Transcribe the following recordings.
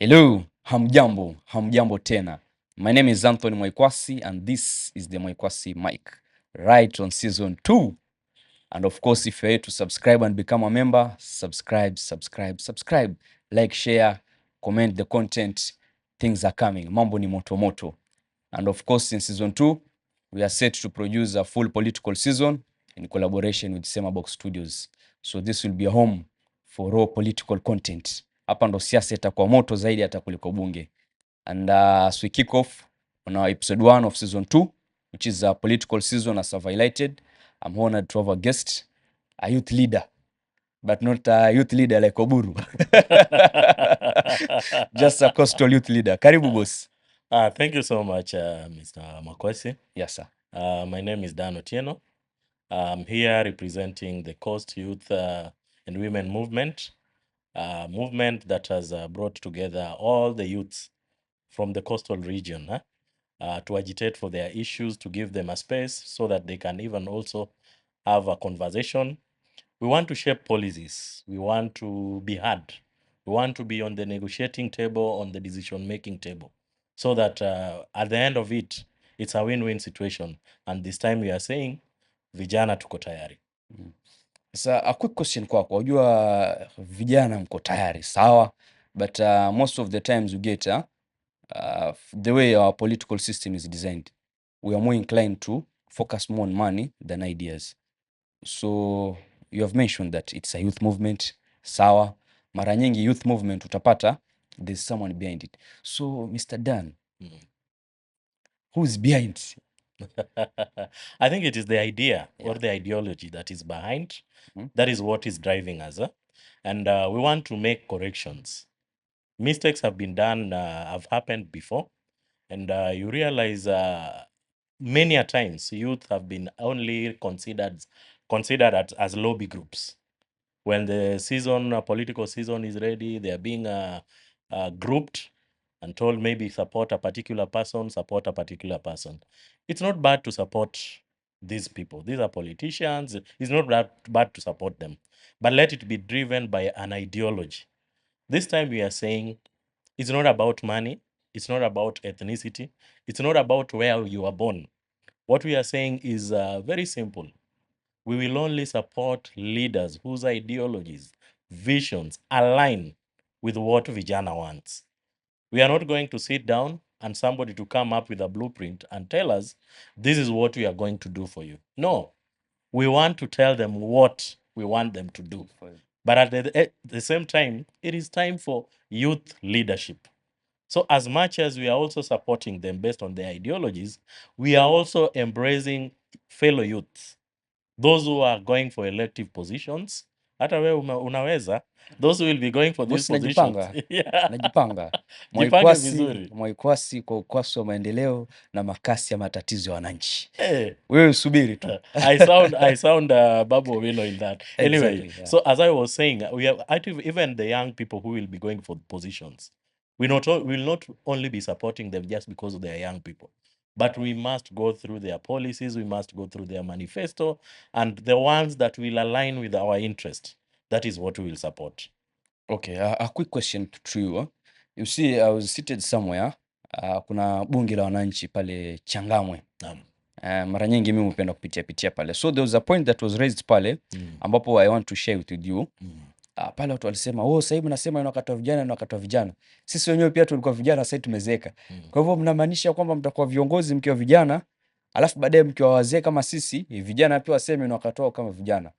Hello, hamjambo tena. My name is Anthony Mwaikwasi and this is the Mwaikwasi mic, right on season 2. And of course, if you're here to subscribe and become a member, subscribe. Like, share, comment the content. Things are coming. Mambo ni moto moto. And of course, in season 2, we are set to produce a full political season in collaboration with Semabox Studios. So this will be a home for raw political content. Hapa ndo siasa itakuwa moto zaidi hata kuliko bunge. And as we kick off on our episode 1 of season 2, which is a political season as I've highlighted, I'm honored to have a guest, a youth leader, but not a youth leader like Oburu. Just a coastal youth leader. Karibu boss. Thank you so much, Mr. Mwaikwasi. Yes, sir. My name is Sultan Otieno. I'm here representing the Coast Youth and Women Movement, a movement that has brought together all the youths from the coastal region to agitate for their issues, to give them a space so that they can even also have a conversation. We want to shape policies. We want to be heard. We want to be on the negotiating table, on the decision-making table, so that at the end of it, it's a win-win situation. And this time we are saying, vijana tuko tayari. So a quick question kwako. Unajua vijana mko tayari, sawa? But most of the times you get the way our political system is designed, we are more inclined to focus more on money than ideas. So you have mentioned that it's a youth movement, sawa. Mara nyingi youth movement utapata there's someone behind it. So Mr. Dan, who's behind? I think it is the idea or the ideology that is behind. That is what is driving us. And we want to make corrections. Mistakes have been done, have happened before. And you realize many a times youth have been only considered as lobby groups. When the season, political season is ready, they are being grouped and told maybe support a particular person, support a particular person. It's not bad to support these people. These are politicians. It's not bad to support them. But let it be driven by an ideology. This time we are saying it's not about money. It's not about ethnicity. It's not about where you are born. What we are saying is very simple. We will only support leaders whose ideologies, visions align with what Vijana wants. We are not going to sit down and somebody to come up with a blueprint and tell us, this is what we are going to do for you. No, we want to tell them what we want them to do. But at the same time, it is time for youth leadership. So, as much as we are also supporting them based on their ideologies, we are also embracing fellow youths, those who are going for elective positions. Hata wewe unaweza, those who will be going for these Bosi, positions. najipanga. Jipange vizuri. Mwaikwasi kwa ukwasi wa maendeleo na makasi ya matatizo ya wananchi. Hey, Wewe subiri tu. I sound Babu Owino in that. Anyway, Exactly, yeah. so as I was saying, we have even the young people who will be going for positions. We will not only be supporting them just because they are young people, but we must go through their policies, we must go through their manifesto, and the ones that will align with our interest. That is what we will support. Okay, a quick question to you. You see, I was seated somewhere. Kuna bunge la wananchi pale Changamwe. Mara nyingi mimi hupenda kupitia pale. So there was a point that was raised pale ambapo I want to share with you. Pale watu walisema, "Oh, sasa hivi mnasema ni wakati wa vijana na wakati wa vijana." Sisi wenyewe pia tulikuwa vijana, sasa tumezeeka. Kwa hivyo mnamaanisha kwamba mtakuwa viongozi mkiwa vijana, alafu baadaye mkiwa wazee kama sisi, vijana pia waseme ni wakati wao kama vijana.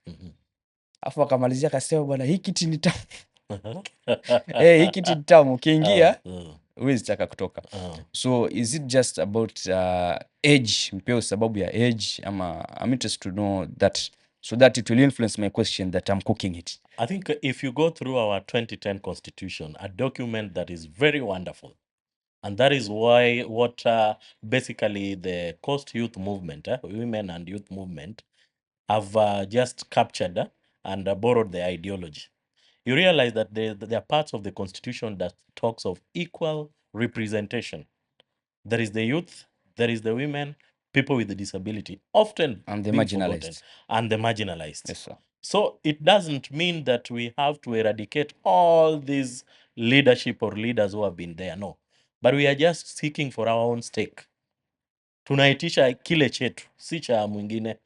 Alafu akamalizia akasema, "Bwana, hii kiti ni tamu." Hii kiti ni tamu, ukiingia huwezi taka kutoka. So is it just about age, mpeo sababu ya age, ama I'm interested to know that so that it will influence my question that I'm cooking it. I think if you go through our 2010 constitution, a document that is very wonderful, and that is why what basically the Coast Youth Movement, women and youth movement, have just captured and borrowed the ideology. You realize that there are parts of the constitution that talks of equal representation. There is the youth, there is the women, people with the disability, often And the being marginalized. forgotten, and the marginalized. Yes, sir. So it doesn't mean that we have to eradicate all these leadership or leaders who have been there. No. But we are just seeking for our own stake. Tunaitisha kile chetu, si cha mwingine,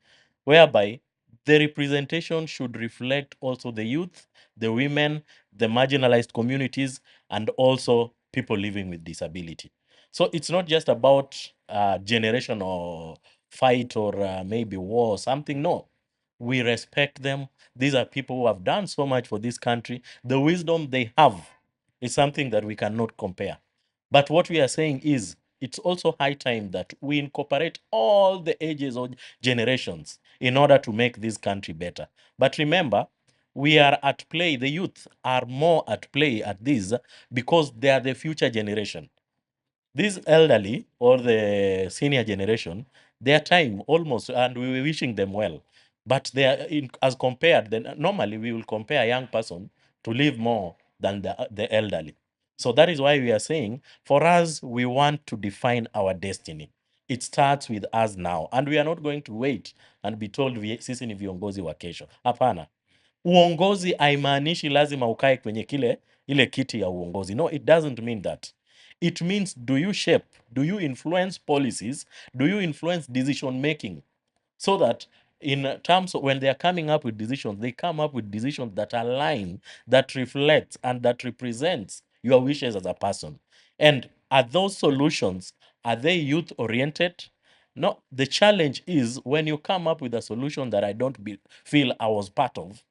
whereby the representation should reflect also the youth, the women, the marginalized communities, and also people living with disability. So it's not just about generation or fight or maybe war or something. No, we respect them. These are people who have done so much for this country. The wisdom they have is something that we cannot compare. But what we are saying is it's also high time that we incorporate all the ages or generations in order to make this country better. But remember, we are at play, the youth are more at play at this because they are the future generation. This elderly or the senior generation, their time almost, and we were wishing them well. But they are as compared, then normally we will compare a young person to live more than the elderly. So that is why we are saying, for us, we want to define our destiny. It starts with us now, and we are not going to wait and be told sisi ni viongozi wa kesho. Hapana, uongozi haimaanishi lazima ukae kwenye ile kiti ya uongozi. No, it doesn't mean that. It means, do you shape, do you influence policies, do you influence decision making, so that in terms of when they are coming up with decisions, they come up with decisions that align, that reflect, and that represents your wishes as a person. And are those solutions, are they youth oriented? No, the challenge is when you come up with a solution that I don't feel I was part of,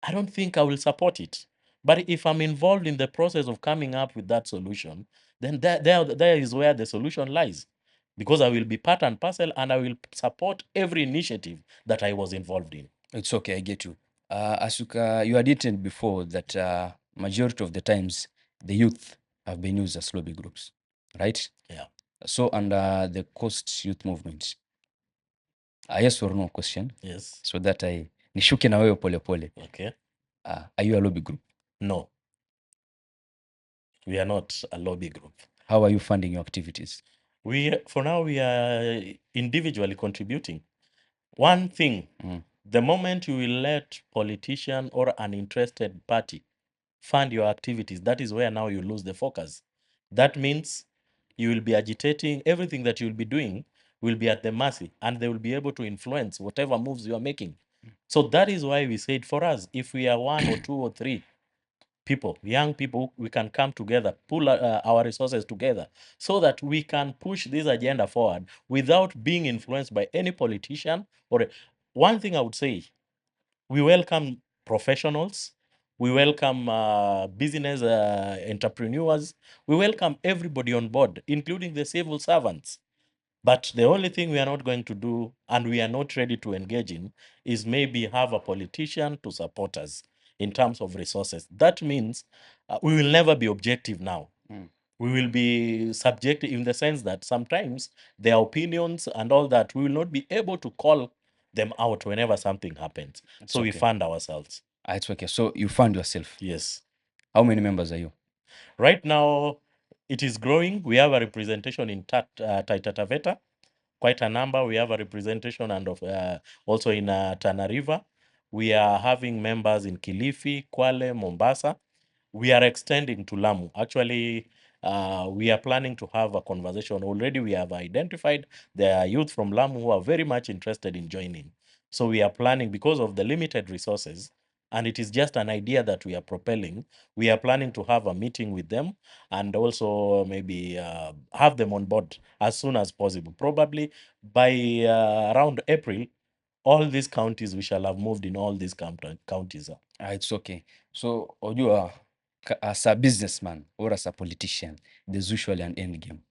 I don't think I will support it. But if I'm involved in the process of coming up with that solution, then there is where the solution lies. Because I will be part and parcel and I will support every initiative that I was involved in. It's okay, I get you. Asuka, you had written before that majority of the times the youth have been used as lobby groups, right? Yeah. So under the Coast Youth Movement, yes or no question? Yes. So that I nishuke na wewe pole pole. Okay. Are you a lobby group? No. We are not a lobby group. How are you funding your activities? For now, we are individually contributing. One thing, the moment you will let politician or an interested party fund your activities, that is where now you lose the focus. That means you will be agitating, everything that you will be doing will be at the mercy, and they will be able to influence whatever moves you are making. So that is why we said, for us, if we are one or two or three people, young people, we can come together, pull our resources together so that we can push this agenda forward without being influenced by any politician. Or one thing I would say, we welcome professionals, we welcome business entrepreneurs, we welcome everybody on board, including the civil servants. But the only thing we are not going to do, and we are not ready to engage in, is maybe have a politician to support us in terms of resources. That means we will never be objective now. We will be subjective in the sense that sometimes their opinions and all that, we will not be able to call them out whenever something happens. So we fund ourselves. It's okay. So you fund yourself? Yes. How many members are you? Right now, it is growing. We have a representation in Taita Taveta, quite a number. We have a representation and also in Tana River. We are having members in Kilifi, Kwale, Mombasa. We are extending to Lamu. Actually, we are planning to have a conversation. Already we have identified there are youth from Lamu who are very much interested in joining. So we are planning, because of the limited resources, and it is just an idea that we are propelling, we are planning to have a meeting with them and also maybe have them on board as soon as possible. Probably by around April, all these counties, we shall have moved in all these counties. It's okay. So, Ojua, as a businessman or as a politician, there's usually an end game.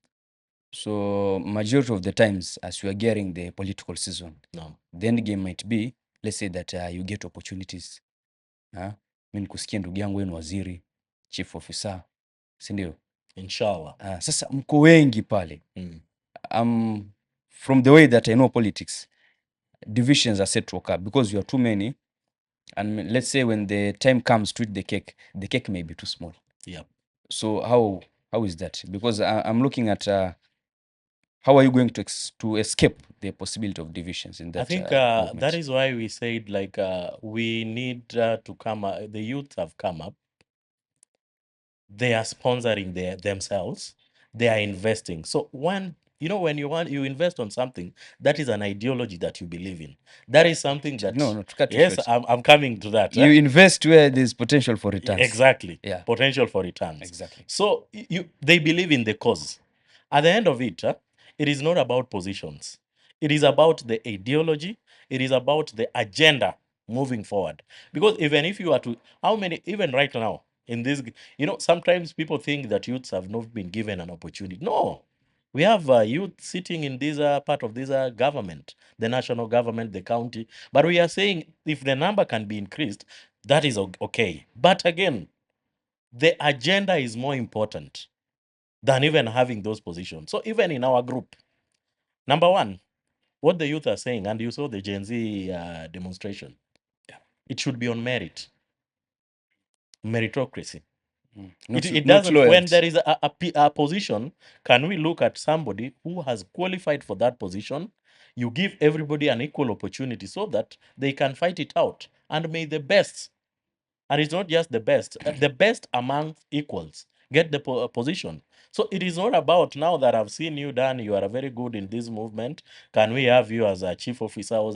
So, majority of the times, as you are getting the political season, the end game might be, let's say that you get opportunities. Mi nikusikia ndugu yangu wenu waziri, chief officer, si ndio? Inshallah. Sasa mko wengi pale. From the way that I know politics, divisions are set to occur because you are too many. And let's say when the time comes to eat the cake may be too small. Yeah. So how is that? Because I'm looking at how are you going to escape the possibility of divisions in that? I think that is why we said we need to come. The youth have come up. they are sponsoring themselves, they are investing. So when you invest on something, that is an ideology that you believe in. That is something that No, to cut you yes, short. I'm coming to that. You invest where there's potential for returns. Exactly. Yeah. Potential for returns. Exactly. So they believe in the cause. At the end of it, it is not about positions. It is about the ideology. It is about the agenda moving forward. Because even if you are to, even right now, in this, sometimes people think that youths have not been given an opportunity. No. We have youth sitting in this part of this government, the national government, the county. But we are saying if the number can be increased, that is okay. But again, the agenda is more important than even having those positions. So even in our group, number one, what the youth are saying, and you saw the Gen Z demonstration, it should be on merit, meritocracy. It doesn't, when there is a position, can we look at somebody who has qualified for that position? You give everybody an equal opportunity so that they can fight it out. And may the best, and it's not just the best among equals get the position. So it is not about now that I've seen you, Dan, you are very good in this movement. Can we have you as a chief officer or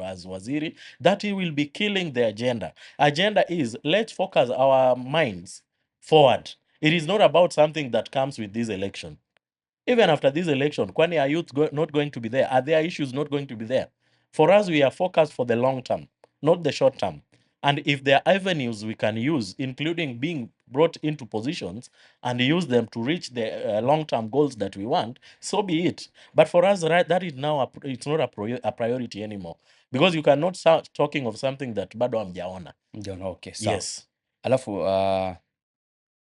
as waziri? That he will be killing the agenda. Agenda is let's focus our minds forward. It is not about something that comes with this election. Even after this election, kwani are youth not going to be there? Are there issues not going to be there? For us, we are focused for the long term, not the short term. And if there are avenues we can use, including being brought into positions and use them to reach the long-term goals that we want, so be it. But for us, right, that is now it's not a priority anymore, because you cannot start talking of something that bado hamjaona. Okay, so Yes. Alafu,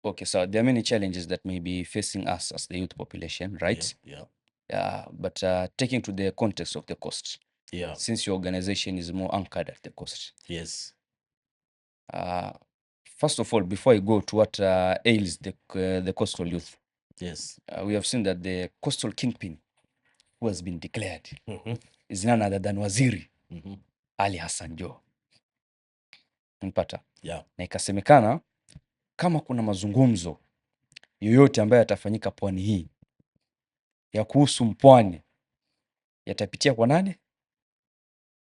okay, so there are many challenges that may be facing us as the youth population, right? Yeah. But taking to the context of the cost, Yeah. since your organization is more anchored at the coast. Yes. First of all, before I go to what ails the coastal youth, Yes. we have seen that the coastal kingpin who has been declared is none other than Waziri Ali Hassan Joho. Unapata? Yeah. Na ikasemekana kama kuna mazungumzo yoyote ambayo yatafanyika pwani hii ya kuhusu mpwani yatapitia kwa nani?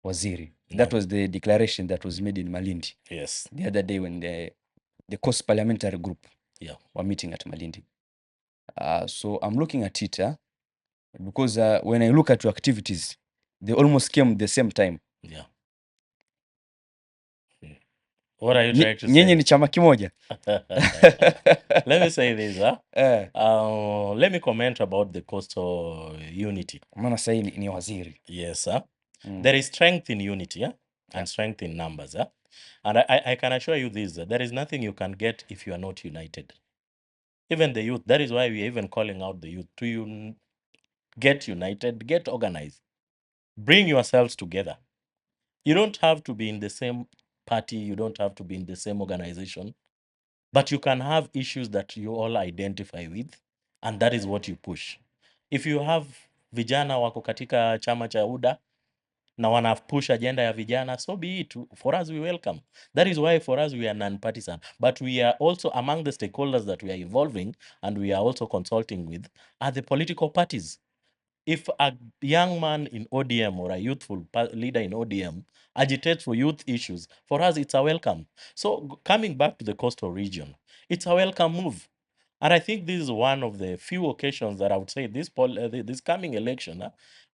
Waziri. That was the declaration that was made in Malindi. Yes. The other day when the Coast Parliamentary Group were meeting at Malindi. So I'm looking at it because when I look at your activities, they almost came the same time. Yeah. What are you trying to say? Nyenye ni chama kimoja. Let me say this. Let me comment about the coastal unity. Maana sasa ni waziri. Yes, sir. There is strength in unity, and strength in numbers. And I can assure you this, there is nothing you can get if you are not united. Even the youth, that is why we are even calling out the youth to get united, get organized, bring yourselves together. You don't have to be in the same party, you don't have to be in the same organization, but you can have issues that you all identify with, and that is what you push. If you have vijana wako katika chama cha UDA na wana push agenda ya vijana, so be it. For us, we welcome. That is why for us, we are non-partisan. But we are also among the stakeholders that we are evolving and we are also consulting with are the political parties. If a young man in ODM or a youthful leader in ODM agitates for youth issues, for us, it's a welcome. So coming back to the coastal region, it's a welcome move. And I think this is one of the few occasions that I would say this coming election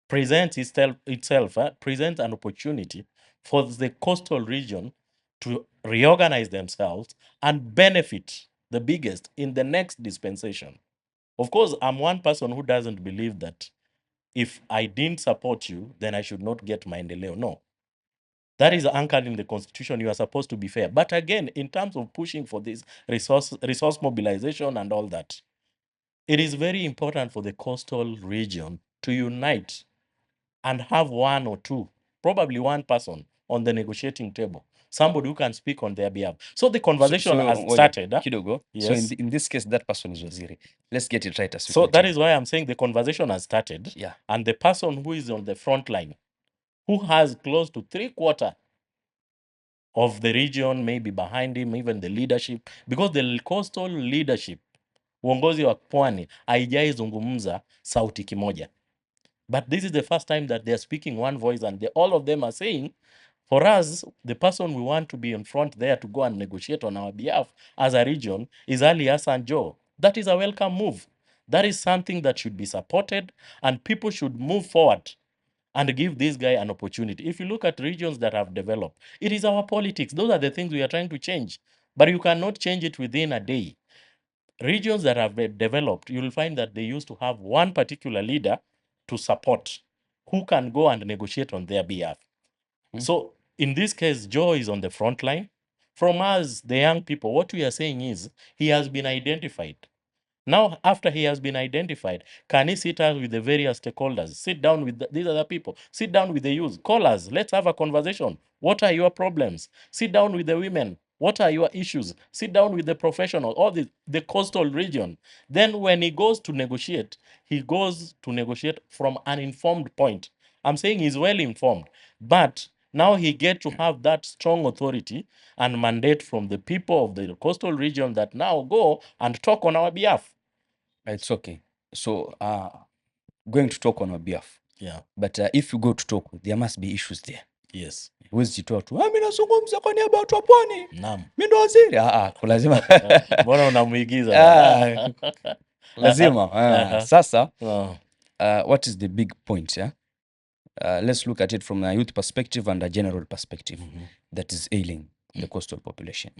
presents itself presents an opportunity for the coastal region to reorganize themselves and benefit the biggest in the next dispensation. Of course, I'm one person who doesn't believe that if I didn't support you, then I should not get maendeleo. No. That is anchored in the constitution. You are supposed to be fair. But again, in terms of pushing for this resource mobilization and all that, it is very important for the coastal region to unite and have one or two, probably one person on the negotiating table, somebody who can speak on their behalf. So the conversation has started. Kidogo. Yes. So in this case, that person is Waziri. Let's get it right. So that is why I'm saying the conversation has started. Yeah. And the person who is on the front line, who has close to 3/4 of the region, maybe behind him, even the leadership, because the coastal leadership, uongozi wa pwani haijaizungumza sauti kimoja. But this is the first time that they are speaking one voice, and all of them are saying, for us, the person we want to be in front there to go and negotiate on our behalf as a region is Ali Hassan Joe. That is a welcome move. That is something that should be supported, and people should move forward and give this guy an opportunity. If you look at regions that have developed, it is our politics. Those are the things we are trying to change. But you cannot change it within a day. Regions that have developed, you'll find that they used to have one particular leader to support who can go and negotiate on their behalf. So in this case, Joe is on the front line. From us, the young people, what we are saying is he has been identified. Now, after he has been identified, can he sit down with the various stakeholders? Sit down with these other people. Sit down with the youth. Call us. Let's have a conversation. What are your problems? Sit down with the women. What are your issues? Sit down with the professional, all the coastal region. Then when he goes to negotiate, he goes to negotiate from an informed point. I'm saying he's well informed, but now he get to have that strong authority and mandate from the people of the coastal region that now go and talk on our behalf. It's okay. So, going to talk on our behalf. Yeah. But if you go to talk, there must be issues there. Yes. Huwezi jitoa tu, mimi nazungumza kwa niaba ya watu wa pwani. Naam. Mimi ndo waziri. Lazima. Mbona unamuigiza? Lazima. Sasa, what is the big point, yeah? Let's look at it from a youth perspective and a general perspective that is ailing the coastal population.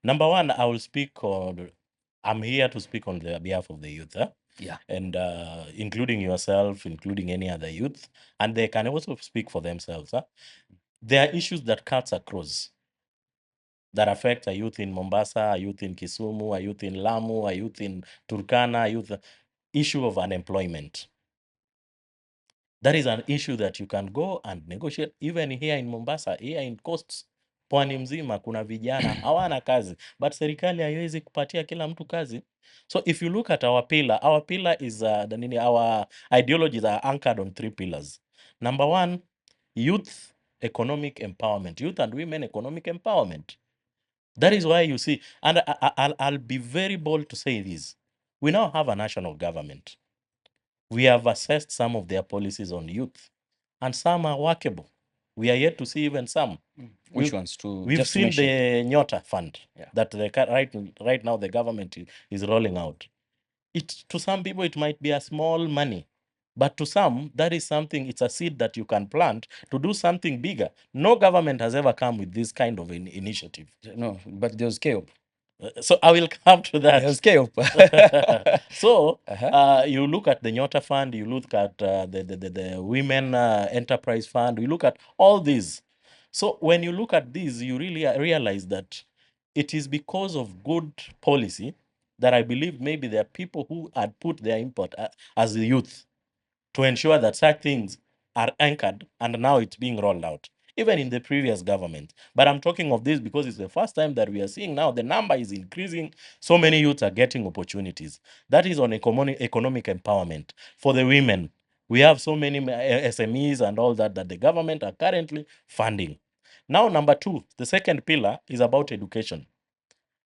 Number one, I'm here to speak on the behalf of the youth. Yeah. And including yourself, including any other youth. And they can also speak for themselves. There are issues that cuts across that affect a youth in Mombasa, a youth in Kisumu, a youth in Lamu, a youth in Turkana, issue of unemployment. That is an issue that you can go and negotiate even here in Mombasa, here in coasts. Pwani mzima kuna vijana hawana kazi, but serikali haiwezi kupatia kila mtu kazi. So if you look at our pillar is our ideologies are anchored on 3 pillars. Number 1, youth economic empowerment, youth and women economic empowerment. That is why you see, and I'll be very bold to say this. We now have a national government. We have assessed some of their policies on youth, and some are workable. We are yet to see even some. Which ones? We've seen the Nyota Fund that right now the government is rolling out. To some people, it might be a small money, but to some, that is something, it's a seed that you can plant to do something bigger. No government has ever come with this kind of initiative. No, but there's KOP. So I will come to that. There's KOP. So you look at the Nyota Fund, you look at the Women Enterprise Fund, you look at all these. So when you look at these, you really realize that it is because of good policy that I believe maybe there are people who had put their input as the youth to ensure that such things are anchored, and now it's being rolled out, even in the previous government. But I'm talking of this because it's the first time that we are seeing now the number is increasing. So many youths are getting opportunities. That is on economic empowerment. For the women, we have so many SMEs and all that the government are currently funding. Now, number 2, the second pillar is about education.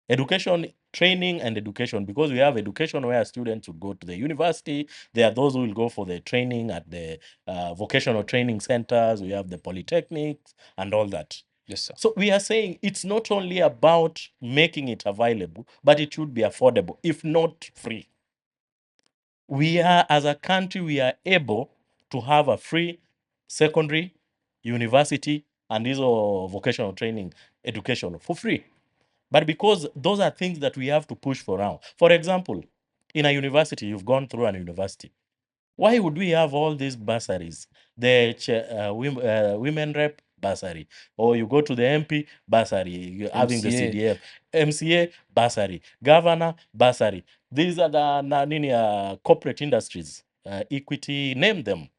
Education, training and education, because we have education where students will go to the university. There are those who will go for the training at the vocational training centers. We have the polytechnics and all that. Yes, sir. So we are saying it's not only about making it available, but it should be affordable, if not free. We are, as a country, we are able to have a free secondary, university, and these are vocational training education for free. But because those are things that we have to push for now. For example, in a university, you've gone through an university. Why would we have all these bursaries? The women rep bursary, or you go to the MP bursary, you're having the MCA. CDF, MCA bursary, governor bursary. These are the corporate industries, equity, name them,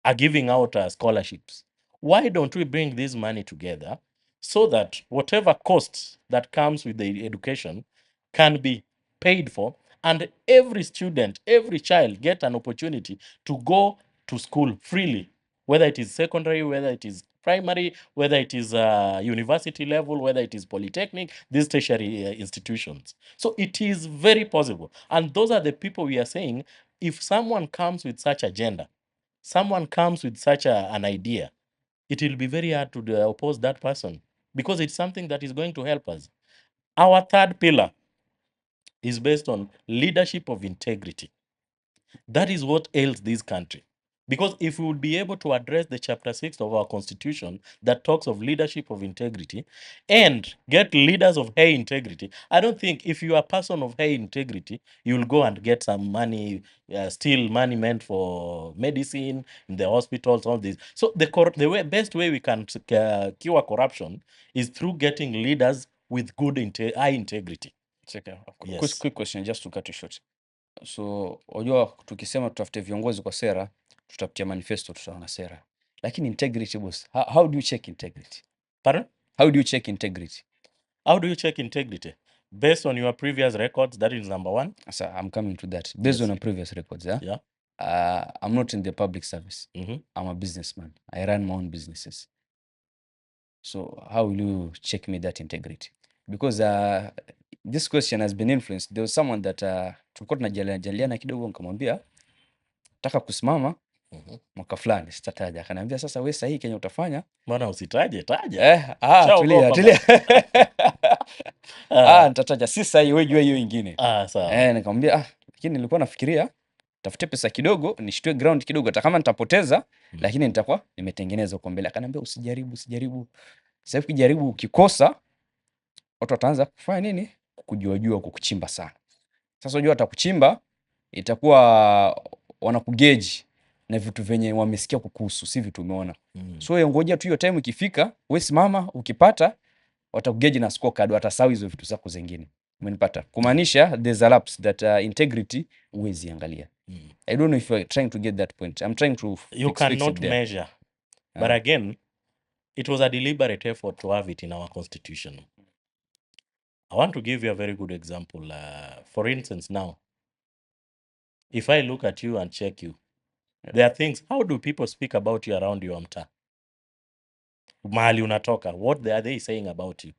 are giving out scholarships. Why don't we bring this money together so that whatever costs that comes with the education can be paid for, and every student, every child get an opportunity to go to school freely, whether it is secondary, whether it is primary, whether it is university level, whether it is polytechnic, these tertiary institutions. So it is very possible. And those are the people we are saying, if someone comes with such agenda, someone comes with such an idea, it will be very hard to oppose that person because it's something that is going to help us. Our third pillar is based on leadership of integrity. That is what ails this country. Because if we would be able to address the chapter 6 of our constitution that talks of leadership of integrity and get leaders of high integrity, I don't think if you are a person of high integrity, you will go and get some money, steal money meant for medicine in the hospitals, all this. So the best way we can cure corruption is through getting leaders with good high integrity. Okay. Yes. Quick question just to cut you short. So unajua tukisema tutafute viongozi kwa sera, tutafutia manifesto, tutaona sera. Lakini integrity boss, how do you check integrity? Pardon? How do you check integrity? How do you check integrity? Based on your previous records, that is number one. So I'm coming to that. Based Yes. on your previous records, Yeah. I'm not in the public service. Mm-hmm. I'm a businessman. I run my own businesses. So how will you check me that integrity? Because this question has been influenced. There was someone that tulikuwa tunajaliana kidogo, nikamwambia nataka kusimama mwaka fulani, sitataja. Akaniambia sasa wewe sahihi Kenya utafanya. Mbona usitaje? Taja. Tulia. Nitataja. Si sahihi, wewe jua hiyo ingine. Sawa. Nikamwambia lakini nilikuwa nafikiria tafute pesa kidogo, nishtue ground kidogo, hata kama nitapoteza, lakini nitakuwa nimetengeneza huko mbele. Akaniambia usijaribu. Sasa ukijaribu ukikosa, watu wataanza kufanya nini? Kukujua, kukuchimba sana. Sasa unajua atakuchimba, itakuwa wanakugauge na vitu venye wamesikia kukuhusu, si vitu umeona. So wewe ngoja tu hiyo time ikifika, wewe simama, ukipata watakugauge na scorecard, watasahau hizo vitu zako zingine. Umenipata? Kumaanisha there's a lapse that integrity huwezi angalia. I don't know if you're trying to get that point. I'm trying to you cannot measure. But again, it was a deliberate effort to have it in our constitution. I want to give you a very good example. For instance, now, if I look at you and check you, there are things, how do people speak about you around your mtaa? Mahali unatoka, what are they saying about you?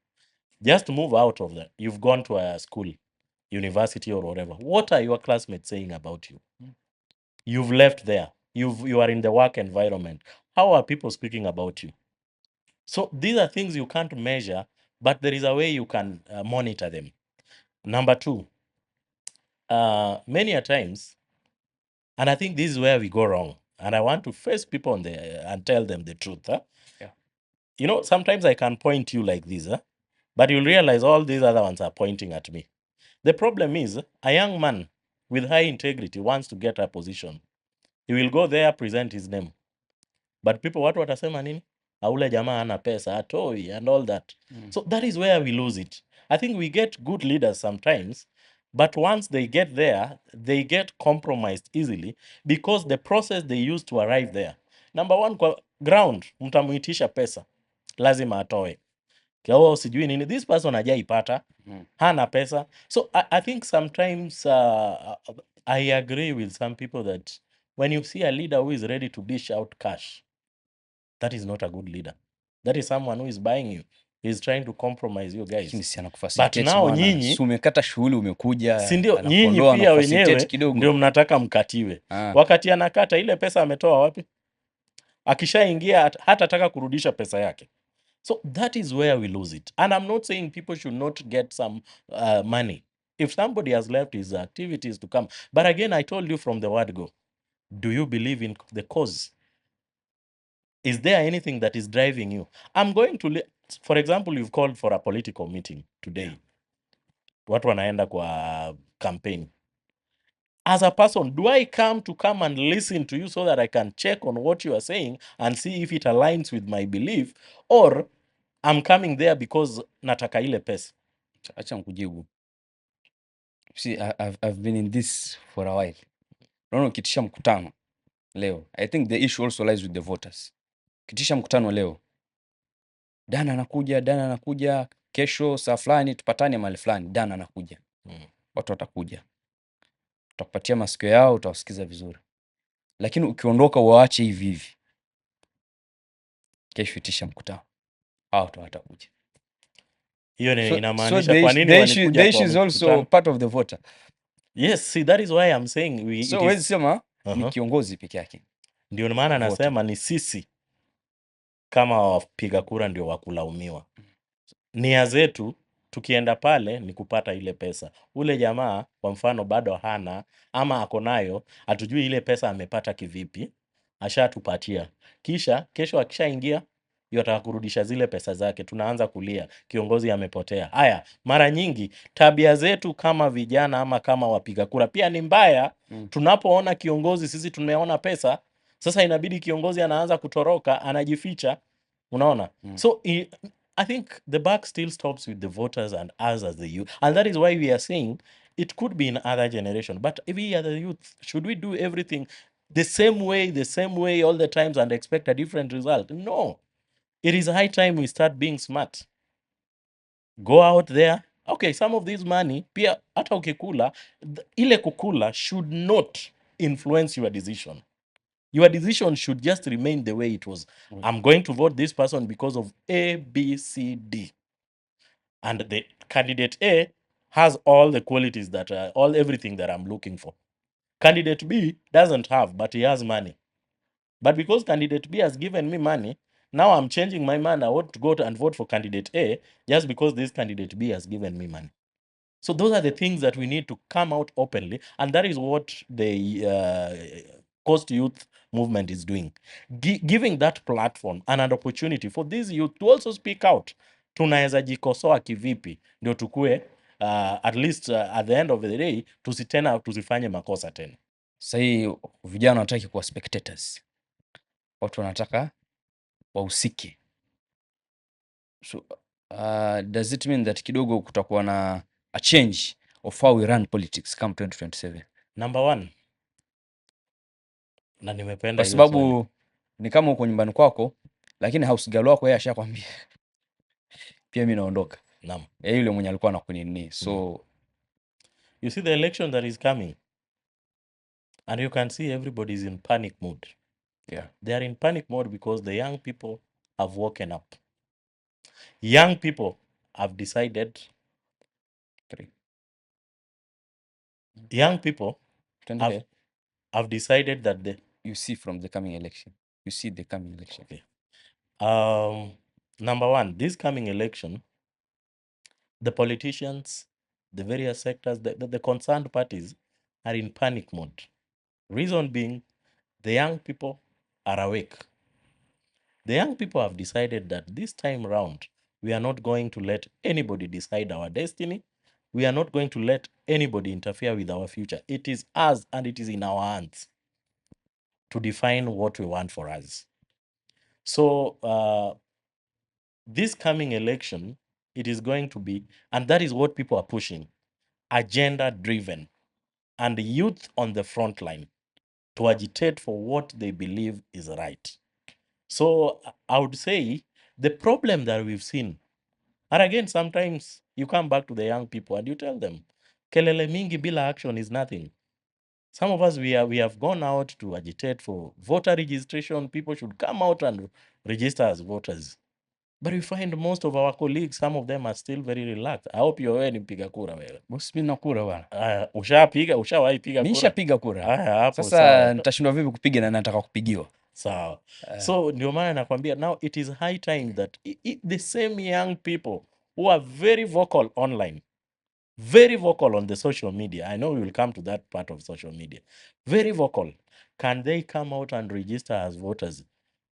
Just move out of that. You've gone to a school, university or whatever. What are your classmates saying about you? You've left there. You are in the work environment. How are people speaking about you? So these are things you can't measure, but there is a way you can monitor them. Number two, many a times, and I think this is where we go wrong, and I want to face people and tell them the truth. Yeah. You know, sometimes I can point you like this, but you'll realize all these other ones are pointing at me. The problem is, a young man with high integrity wants to get a position. He will go there, present his name. But people, watu watasema nini? Ule jamaa hana pesa, atoi, and all that. So that is where we lose it. I think we get good leaders sometimes, but once they get there, they get compromised easily because the process they use to arrive there. Number one, kwa ground, mtamuitisha pesa. Lazima atoe. Kwa sijui nini, this person hajaipata, hana pesa. So I think sometimes I agree with some people that when you see a leader who is ready to dish out cash, that is not a good leader. That is someone who is buying you. He's trying to compromise you guys. But now nyinyi, umekata shughuli umekuja, si ndio nyinyi pia wenyewe ndio mnataka mkatiwe. Wakati anakata ile pesa ametoa wapi? Akishaingia hatataka kurudisha pesa yake. So that is where we lose it. And I'm not saying people should not get some money. If somebody has left his activities to come. But again, I told you from the word go. Do you believe in the cause? Is there anything that is driving you? I'm going to, for example, you've called for a political meeting today. Watu wanaenda kwa campaign. As a person, do I come and listen to you so that I can check on what you are saying and see if it aligns with my belief, or I'm coming there because nataka ile pesa? Acha nikujibu. See, I've been in this for a while. Naona ukitisha mkutano leo, I think the issue also lies with the voters. Ukitisha mkutano leo, Dana anakuja, kesho saa fulani tupatane mahali fulani, Dana anakuja. Watu watakuja. Utakupatia masikio yao, utawasikiza vizuri. Lakini ukiondoka waache hivi hivi, kesho itisha mkutano, hao watu watakuja. Hiyo So inamaanisha kwa nini walikuja the issue kwa is also mkutano? part of the voter. Yes, see, that is why I'm saying So wezi sema ni Uh-huh. kiongozi peke yake. Ndio maana Voter. nasema ni sisi kama wapiga kura ndio wakulaumiwa. Nia zetu tukienda pale ni kupata ile pesa. Ule jamaa kwa mfano bado hana ama ako nayo, hatujui ile pesa amepata kivipi, ashatupatia. Kisha kesho akishaingia yataka kurudisha zile pesa zake, tunaanza kulia kiongozi amepotea. Haya, mara nyingi tabia zetu kama vijana ama kama wapiga kura pia ni mbaya. Tunapoona kiongozi, sisi tumeona pesa, sasa inabidi kiongozi anaanza kutoroka, anajificha. Unaona? So I think the buck still stops with the voters and us as the youth. And that is why we are saying it could be in other generation. But if we are the youth, should we do everything the same way all the times and expect a different result? No. It is high time we start being smart. Go out there. Okay, some of this money, pia hata ukikula, ile kukula should not influence your decision. Your decision should just remain the way it was. I'm going to vote this person because of A, B, C, D. And the candidate A has all the qualities that everything that I'm looking for. Candidate B doesn't have, but he has money. But because candidate B has given me money, now I'm changing my mind. I want to go and vote for candidate A just because this candidate B has given me money. So those are the things that we need to come out openly, and that is what the Coast Youth Movement is doing, giving that platform and an opportunity for these youth to also speak out. Tunaweza jikosoa kivipi ndio tukue at least at the end of the day tusifanye makosa tena. Sasa hii vijana wanataka kuwa spectators, watu wanataka wahusike. So does it mean that kidogo kutakuwa na a change of how we run politics come 2027? Number one, na nimependa kwa sababu ni kama uko nyumbani kwako, lakini house girl wako yeye ashakwambia pia mimi naondoka. Naam. Yule mwenye alikuwa anakunini. So you see the election that is coming, and you can see everybody is in panic mode. Yeah. They are in panic mode because the young people have woken up. Young people have decided. Young people have decided that you see from the coming election. You see the coming election. Okay. Number one, this coming election, the politicians, the various sectors, the concerned parties are in panic mode. Reason being, the young people are awake. The young people have decided that this time round, we are not going to let anybody decide our destiny. We are not going to let anybody interfere with our future. It is us and it is in our hands to define what we want for us. So this coming election, it is going to be, and that is what people are pushing, agenda-driven, and the youth on the front line to agitate for what they believe is right. So I would say the problem that we've seen, and again, sometimes you come back to the young people and you tell them, kelele mingi bila action is nothing. Some of us, we have gone out to agitate for voter registration. People should come out and register as voters. But we find most of our colleagues, some of them are still very relaxed. I hope wewe ni mpiga kura wewe. Bosi mimi nakura bwana. Ushawahi piga kura? Nishapiga kura. Hapo sasa nitashindwa vipi kupiga na nataka kupigiwa? Sawa. So ndio maana nakwambia now it is high time that the same young people who are very vocal online, very vocal on the social media, I know we will come to that part of social media, very vocal, can they come out and register as voters?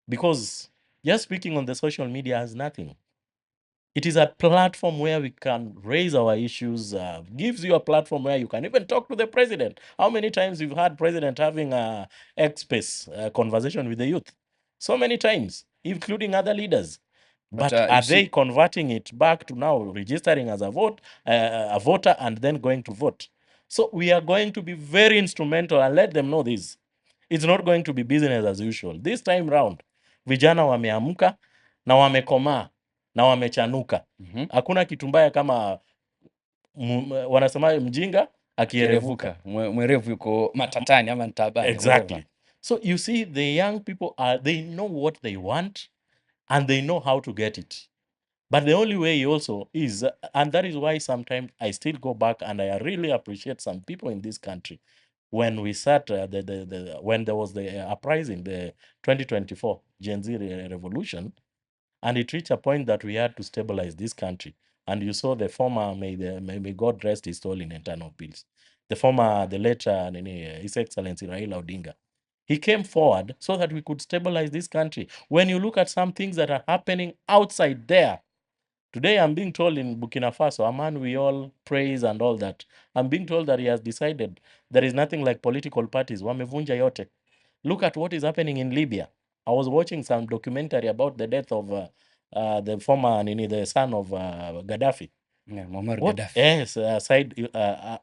Because just speaking on the social media has nothing. It is a platform where we can raise our issues, gives you a platform where you can even talk to the president. How many times you've had president having a X-Space conversation with the youth? So many times, including other leaders. But are they converting it back to now registering as a voter and then going to vote? So we are going to be very instrumental and let them know this. It's not going to be business as usual. This time round, vijana wameamka na wamekomaa na wamechanuka. Hakuna kitu mbaya kama wanasema mjinga akierevuka. Mwerevu yuko matatani ama ntabani. Exactly. So you see the young people they know what they want and they know how to get it. But the only way also is, and that is why sometimes I still go back and I really appreciate some people in this country. When we sat, when there was the uprising, the 2024 Gen Z revolution, and it reached a point that we had to stabilize this country. And you saw the former, may God rest his soul in eternal peace, the late His Excellency Raila Odinga. He came forward so that we could stabilize this country. When you look at some things that are happening outside there, today I'm being told in Burkina Faso, a man we all praise and all that, I'm being told that he has decided there is nothing like political parties. Wamevunja yote. Look at what is happening in Libya. I was watching some documentary about the death of the former, the son of Gaddafi. Yeah, Muammar What? Gaddafi. Yes, Said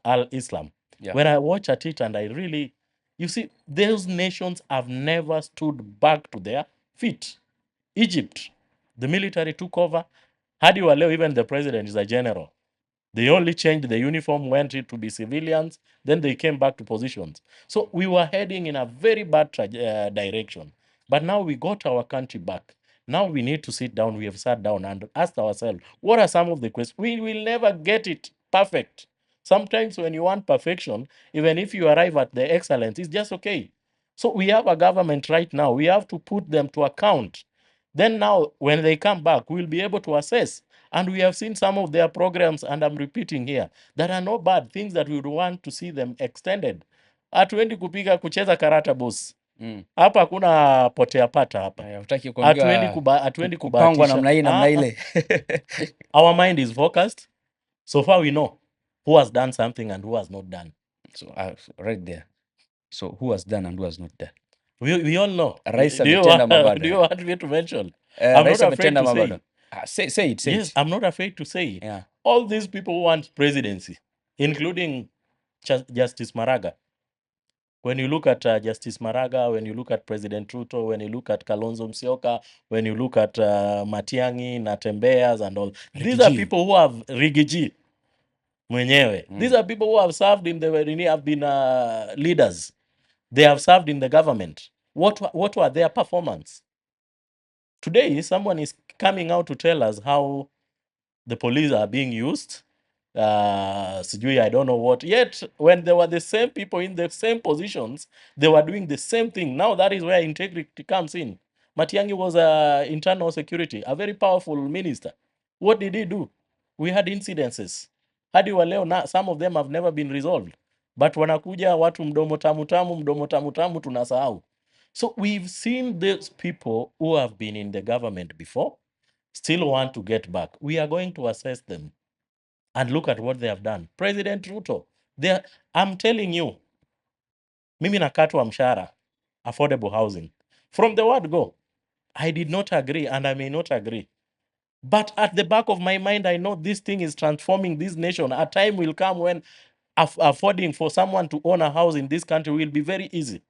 al-Islam. Yeah. When I watch at it and I really, you see, those nations have never stood back to their feet. Egypt, the military took over. Hadi wa leo, even the president is a general. They only changed the uniform, went it to be civilians, then they came back to positions. So we were heading in a very bad direction. But now we got our country back. Now we need to sit down. We have sat down and asked ourselves, what are some of the questions? We will never get it perfect. Sometimes when you want perfection, even if you arrive at the excellence, it's just okay. So we have a government right now. We have to put them to account. Then now, when they come back, we'll be able to assess. And we have seen some of their programs, and I'm repeating here, that are not bad things that we would want to see them extended. Hatuendi kupiga kucheza karata boss. Hapa hakuna potea pata hapa. Hutaki Hatuendi kuambiwa kupangwa kubahatisha. namna hii namna ile. Our mind is focused. So far we know who has done something and who has not done. So right there. So who has done and who has not done? We all know. Rais Do you ametenda mabado. do you want me to mention? I'm Rais not afraid ametenda to say. mabado. Say it. Yes, I'm not afraid to say. Yeah. All these people who want presidency, including Justice Maraga. When you look at Justice Maraga, when you look at President Ruto, when you look at Kalonzo Musyoka, when you look at Matiang'i, Natembeas and all, these are people who have Rigiji mwenyewe. These are people who have served in have been leaders. They have served in the government. What were their performance? Today, someone is coming out to tell us how the police are being used. Sijui, I don't know what. Yet, when they were the same people in the same positions, they were doing the same thing. Now that is where integrity comes in. Matiang'i was internal security, a very powerful minister. What did he do? We had incidences. Hadi wa leo, some of them have never been resolved. But wanakuja watu mdomo tamu tamu tunasahau. So we've seen these people who have been in the government before still want to get back. We are going to assess them and look at what they have done. President Ruto, I'm telling you, mimi nakatwa mshahara, affordable housing. From the word go, I did not agree and I may not agree. But at the back of my mind, I know this thing is transforming this nation. A time will come when affording for someone to own a house in this country will be very easy.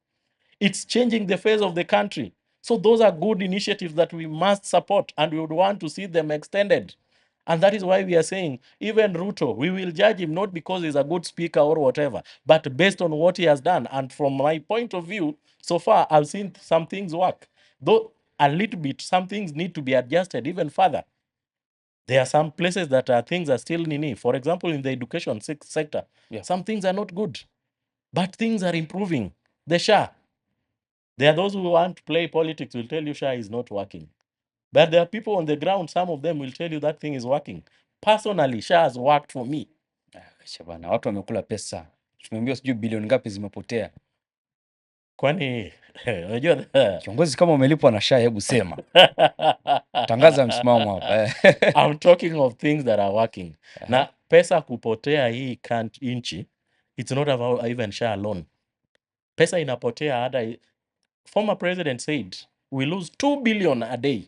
It's changing the face of the country. So those are good initiatives that we must support and we would want to see them extended. And that is why we are saying, even Ruto, we will judge him not because he's a good speaker or whatever, but based on what he has done. And from my point of view, so far, I've seen some things work. Though a little bit, some things need to be adjusted even further. There are some places that things are still nini. For example, in the education sector, some things are not good, but things are improving. The SHA, there are those who want to play politics will tell you SHA is not working. But there are people on the ground, some of them will tell you that thing is working. Personally, SHA has worked for me. Bana, watu wamekula pesa. Tumeambiwa sijui bilioni ngapi zimepotea. Kwani unajua kiongozi kama umelipwa na SHA, hebu sema. Tangaza msimamo hapa. I'm talking of things that are working. Na pesa kupotea hii inchi, it's not about even SHA alone. Pesa inapotea hata former president said we lose 2 billion a day.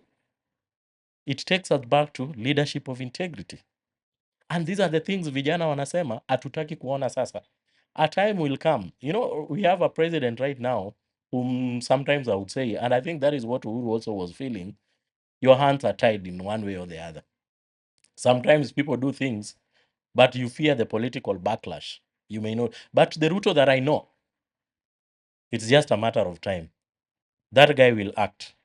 It takes us back to leadership of integrity. And these are the things vijana wanasema hatutaki kuona sasa. A time will come. You know, we have a president right now whom sometimes I would say, and I think that is what Uhuru also was feeling, your hands are tied in one way or the other. Sometimes people do things, but you fear the political backlash. You may know. But the Ruto that I know, it's just a matter of time. That guy will act.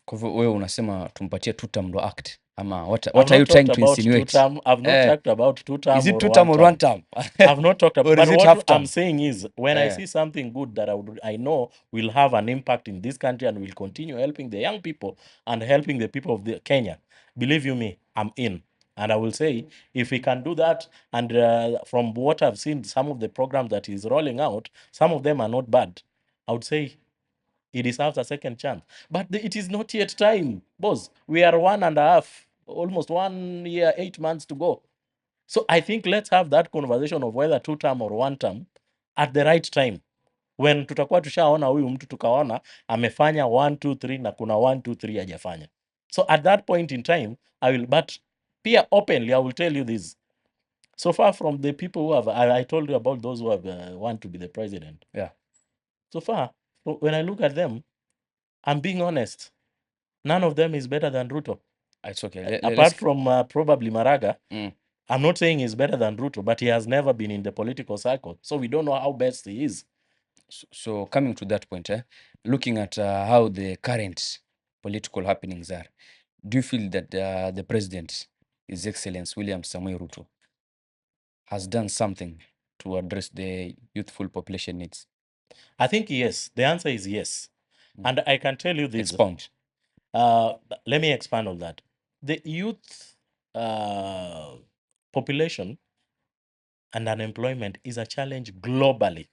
Kwa hivyo wewe unasema tumpatie two-term ndo act ama what I've are you not trying talked to about insinuate? two-term. I've not talked about two-term Is it or two-term or one-term. one-term? I've not talked Or about, but is it what half-term? I'm saying is when I see something good that I know will have an impact in this country and will continue helping the young people and helping the people of the Kenya, believe you me, I'm in. And I will say, if we can do that, and from what I've seen, some of the programs that is rolling out, some of them are not bad. I would say he deserves a second chance. But it is not yet time, boss. We are 1.5, almost 1 year, 8 months to go. So I think let's have that conversation of whether two-term or one-term at the right time. When tutakuwa tushaona huyu mtu tukaona amefanya 1 2 3 na kuna 1 2 3 hajafanya. So at that point in time, but pia openly I will tell you this. So far from the people who have, I told you about those who have want to be the president. Yeah. So far, when I look at them, I'm being honest. None of them is better than Ruto. It's okay. Apart from probably Maraga, Mm. I'm not saying he's better than Ruto, but he has never been in the political circle. So we don't know how best he is. So coming to that point, looking at how the current political happenings are, do you feel that the president, His Excellency William Samoei Ruto, has done something to address the youthful population needs? I think yes. The answer is yes. And I can tell you this. Expound. Let me expand on that. The youth population and unemployment is a challenge globally.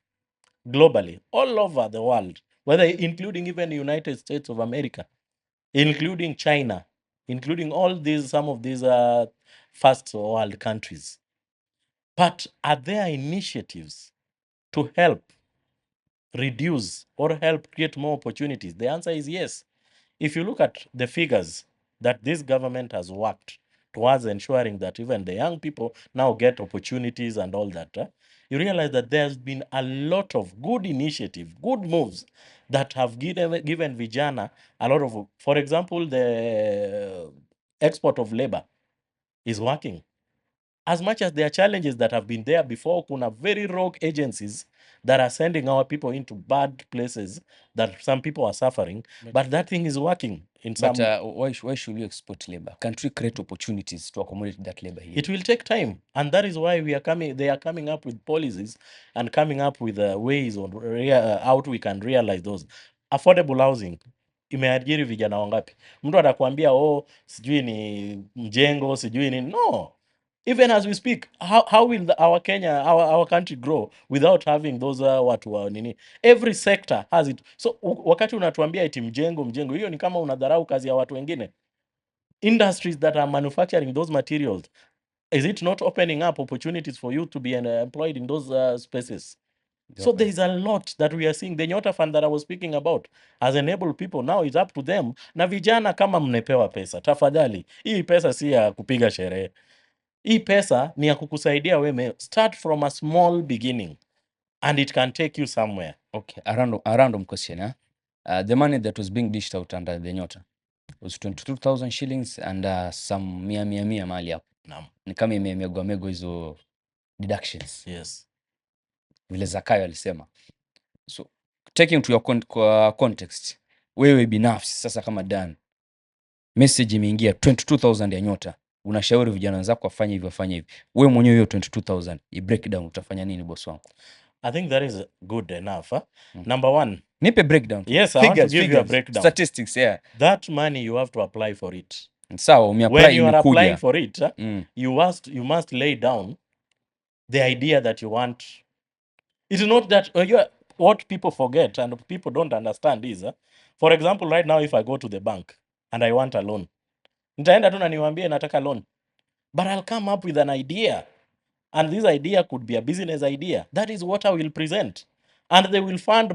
Globally, all over the world, whether including even the United States of America, including China, including all these, some of these first world countries. But are there initiatives to help reduce or help create more opportunities? The answer is yes. If you look at the figures that this government has worked towards ensuring that even the young people now get opportunities and all that, you realize that there's been a lot of good initiative, good moves that have given vijana a lot of, for example, the export of labor is working. As much as there are challenges that have been there before, kuna very rogue agencies that are sending our people into bad places that some people are suffering, but that thing is working in some. But why should you export labor? Can't we create opportunities to accommodate that labor here? It will take time, and that is why they are coming up with policies and coming up with ways on how we can realize those. Affordable housing imeajiri vijana wangapi? Mtu atakwambia oh, sijui ni mjengo, sijui ni no. Even as we speak, how will our Kenya, our country grow without having those watu wa nini? Every sector has it. So wakati unatuambia eti mjengo, hiyo ni kama unadharau kazi ya watu wengine. Industries that are manufacturing those materials, is it not opening up opportunities for you to be employed in those spaces? So there is a lot that we are seeing. The Nyota Fund that I was speaking about has enabled people. Now it's up to them. Na vijana kama mnepewa pesa, tafadhali. Hii pesa si ya kupiga sherehe. Hii pesa ni ya kukusaidia wewe. Start from a small beginning and it can take you somewhere. Okay, a random question. The money that was being dished out under the Nyota was 22,000 shillings and some mia mahali hapo. Naam. Ni kama imegwa hizo deductions. Yes. Vile Zakayo alisema. So taking to your context, wewe binafsi sasa kama Dan, message imeingia 22,000 ya Nyota, unashauri vijana wenzako wafanye hivi. Wewe mwenyewe hiyo 22,000 i break down, utafanya nini boss wangu? I think that is good enough. Number one. Nipe breakdown. Yes, I want to give you a breakdown. Statistics, yeah. That money you have to apply for it. Sawa, umeapply When you are imekuja. applying for it, you must lay down the idea that you want. It's not that what people forget and people don't understand is, for example, right now if I go to the bank and I want a loan, nitaenda tu na niwaambie nataka loan, but I'll come up with an idea, and this idea could be a business idea. That is what I will present, and they will fund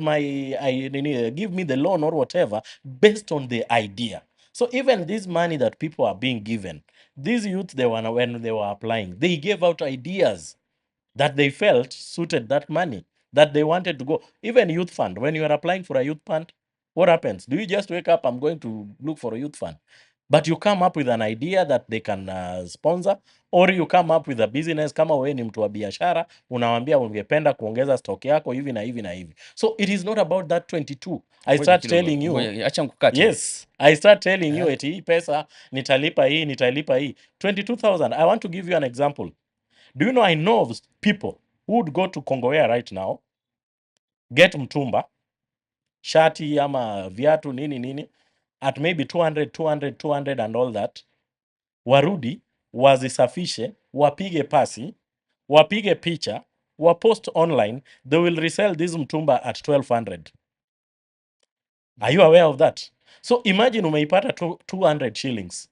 give me the loan or whatever based on the idea. So even this money that people are being given, these youth, when they were applying, they gave out ideas that they felt suited that money that they wanted to go. Even youth fund, when you are applying for a youth fund, what happens? Do you just wake up, I'm going to look for a youth fund? But you come up with an idea that they can sponsor, or you come up with a business. Kama wewe ni mtu wa biashara, unawambia ungependa kuongeza stock yako hivi na hivi na hivi. So it is not about that 22. I start telling you, acha nikukate. yes, I start telling you eti hii pesa nitalipa hii 22,000. I want to give you an example. Do you know, I know of people who would go to Kongowea right now, get mtumba, shati ama viatu nini at maybe 200 and all that, warudi wazisafishe, wapige pasi, wapige picha, wapost online, they will resell this mtumba at 1,200. Are you aware of that? So imagine umeipata 200 shillings,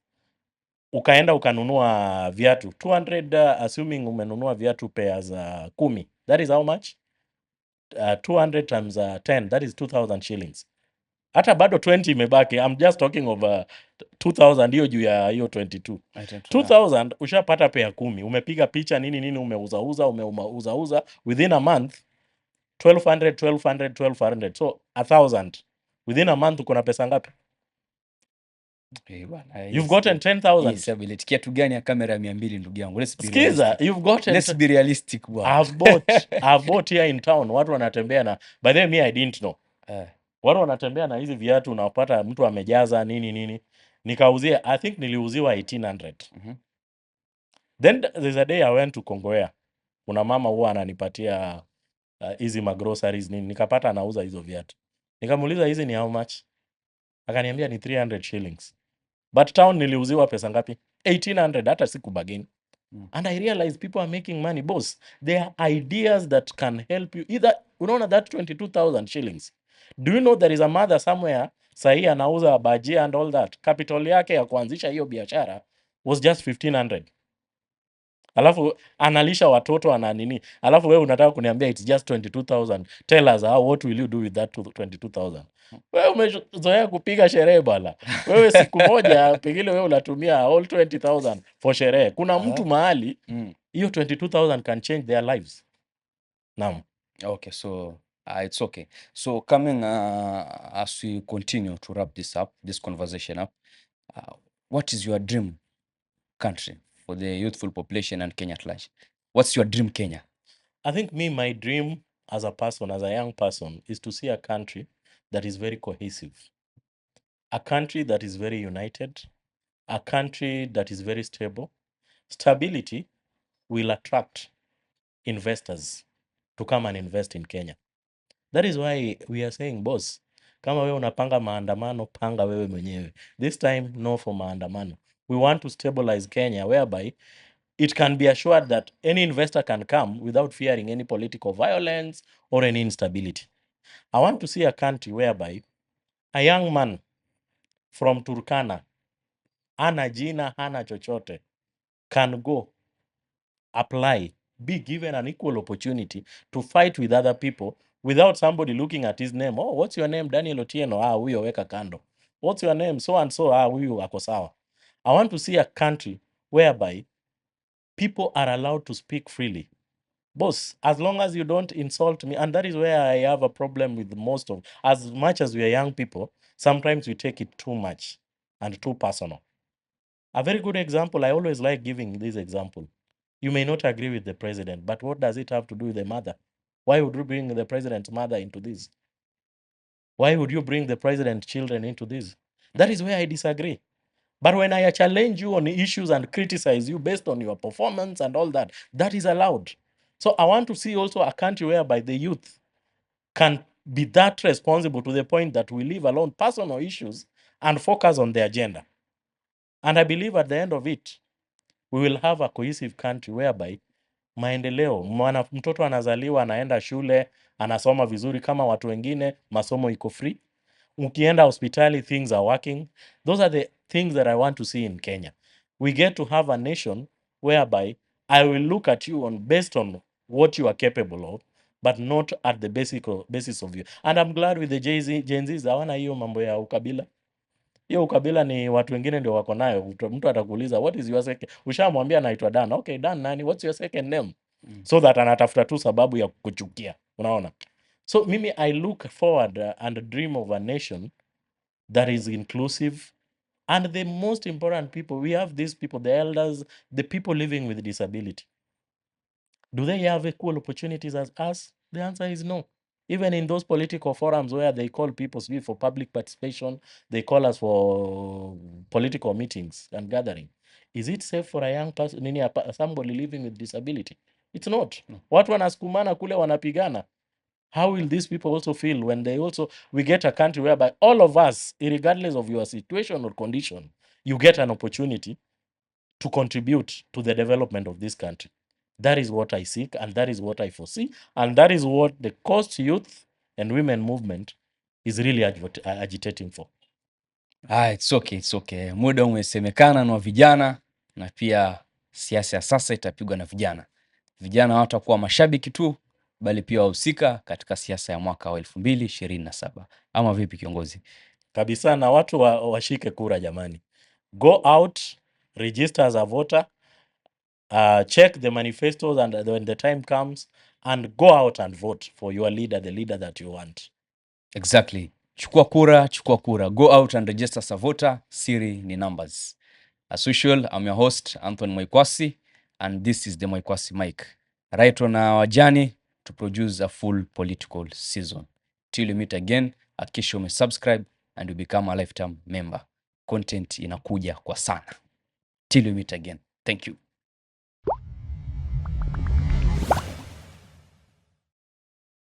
ukaenda ukanunua viatu 200, assuming umenunua viatu pairs 10, that is how much? 200 times 10, that is 2,000 shillings. Hata bado 20 imebaki. I'm just talking of 2,000 hiyo juu ya hiyo 22. 2,000 ushapata pea 10. Umepiga picha nini umeuzauza within a month 1,200. So 1,000 within a month, uko na pesa ngapi? You've gotten 10,000. Kiatu gani ya kamera 200 ndugu yangu? Skiza, you've gotten. Let's be realistic bwana. I've bought here in town. Watu wanatembea na, by the way, me I didn't know. Watu wanatembea na hizi viatu, unapata mtu amejaza nini. Nikauzia, I think niliuziwa 1,800. Then there's a day I went to Kongowea. Kuna mama huwa ananipatia hizi magroceries nini. Nikapata anauza hizo viatu. Nikamuuliza hizi ni how much? Akaniambia ni 300 shillings. But town niliuziwa pesa ngapi? 1,800. Hata siku bargain. And I realize people are making money, boss. There are ideas that can help you. Either, unaona that 22,000 shillings. Do you know there is a mother somewhere sahi anauza bajia and all that? Capital yake ya kuanzisha hiyo biashara was just 1,500. Alafu analisha watoto ana nini. Alafu wewe unataka kuniambia it's just 22,000. Tell us what will you do with that 22,000? Wewe umezoea kupiga sherehe bala. Wewe siku moja pengine wewe unatumia all 20,000 for sherehe. Kuna mtu mahali hiyo 22,000 can change their lives. Naam. Okay, so it's okay. So coming as we continue to wrap this conversation up, what is your dream country for the youthful population and Kenya at large? What's your dream Kenya? I think my dream as a person, as a young person, is to see a country that is very cohesive. A country that is very united. A country that is very stable. Stability will attract investors to come and invest in Kenya. That is why we are saying, boss, kama wewe unapanga maandamano, panga wewe mwenyewe. This time, no for maandamano. We want to stabilize Kenya, whereby it can be assured that any investor can come without fearing any political violence or any instability. I want to see a country whereby a young man from Turkana, hana jina, hana chochote, can go, apply, be given an equal opportunity to fight with other people without somebody looking at his name. Oh, what's your name? Daniel Otieno. Huyo weka kando. What's your name? So and so. Huyo ako sawa. I want to see a country whereby people are allowed to speak freely. Boss, as long as you don't insult me, and that is where I have a problem with most of, as much as we are young people, sometimes we take it too much and too personal. A very good example, I always like giving this example. You may not agree with the president, but what does it have to do with the mother? Why would you bring the president's mother into this? Why would you bring the president's children into this? That is where I disagree. But when I challenge you on issues and criticize you based on your performance and all that, that is allowed. So I want to see also a country whereby the youth can be that responsible to the point that we leave alone personal issues and focus on the agenda. And I believe at the end of it, we will have a cohesive country whereby maendeleo, mtoto anazaliwa, anaenda shule, anasoma vizuri kama watu wengine, masomo iko free. Ukienda hospitali, things are working. Those are the things that I want to see in Kenya. We get to have a nation whereby I will look at you based on what you are capable of, but not at the basis of you. And I'm glad with the Gen Zs, hawana hiyo mambo ya ukabila. Hiyo ukabila ni watu wengine ndio wako nayo. Mtu atakuuliza what is your second, ushamwambia anaitwa Dan. Okay, Dan nani? What's your second name? So that anatafuta tu sababu ya kuchukia. Unaona? So mimi I look forward and dream of a nation that is inclusive And the most important people, we have these people, the elders, the people living with disability. Do they have equal opportunities as us? The answer is no. Even in those political forums where they call people for public participation, they call us for political meetings and gathering. Is it safe for a young person, somebody living with disability? It's not. Watu wanasukumana kule wanapigana. How will these people also feel when we get a country whereby all of us, regardless of your situation or condition, you get an opportunity to contribute to the development of this country? That is what I seek, and that is what I foresee, and that is what the Coast Youth and Women Movement is really agitating for. It's okay. Muda umesemekana na vijana, na pia siasa ya sasa itapigwa na vijana. Vijana hawatakuwa mashabiki tu, bali pia wahusika katika siasa ya mwaka wa 2027. Ama vipi kiongozi? Kabisa, na watu washike kura jamani. Go out, register as a voter, check the manifestos, and when the time comes, and go out and vote for your leader, the leader that you want. Exactly. Chukua kura. Go out and register as a voter. Siri ni numbers. As usual, I'm your host, Anthony Mwaikwasi, and this is the Mwaikwasi Mic. Right on our journey to produce a full political season. Till we meet again, hakikisha umesubscribe and you become a lifetime member. Content inakuja kwa sana. Till we meet again. Thank you.